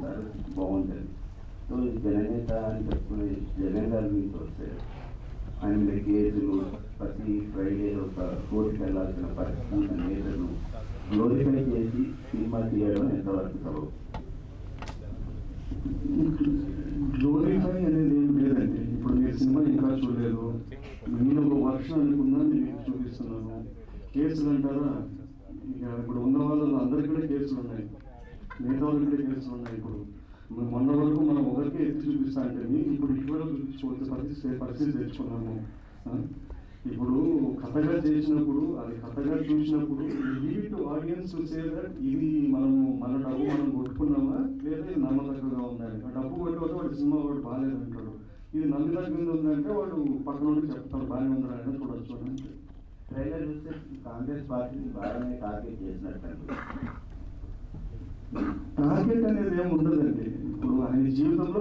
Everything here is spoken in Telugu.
సార్ బాగుంటుంది. సో జననేత అని చెప్పుకునే జగన్ గారి గురించి వస్తే ఆయన మీద కేసులు, ప్రతి ఫ్రైడే ఒక కోర్టుకి వెళ్ళాల్సిన పరిస్థితి, నేతలు గ్లోరిఫై చేసి సినిమా తీయడం ఎంతవరకు సబబు? గ్లోరిఫై అనేది ఏం లేదండి. ఇప్పుడు మీరు సినిమా ఇంకా చూడలేదు, నేను ఒక వర్షం అనుకున్నా నేను చూపిస్తున్నాను. కేసులు అంటారా, ఇక ఇప్పుడు ఉన్న వాళ్ళు అందరికీ కూడా కేసులు ఉన్నాయి, మిగతా వాళ్ళకి కూడా కేసులు ఉన్నాయి. ఇప్పుడు మొన్న వరకు మనం ఒకరికి ఎత్తి చూపిస్తా అంటే ఇప్పుడు ఇటీవల చూపించుకోవాల్సిన పరిస్థితి తెచ్చుకున్నాము. ఇప్పుడు కథగా చేసినప్పుడు, అది కథగా చూసినప్పుడు లీవ్ ఆడియన్స్ సే దట్ ఇది మన డబ్బు మనం కొట్టుకున్నామా లేదా ఇది నమ్మదగ్గగా ఉందని. ఆ డబ్బు కొట్టేవాడు వాడు సినిమా వాడు బాగాలేదంటాడు, ఇది నమ్మదగ్గ ఉందంటే వాడు పక్కన ఉండి చెప్తాడు బాగానే ఉందని చూడొచ్చు అని. ట్రైలర్ చూస్తే కాంగ్రెస్ పార్టీని బాగానే టార్గెట్ చేసినట్టు. టార్గెట్ అనేది ఏమి ఉండదండి. ఇప్పుడు ఆయన జీవితంలో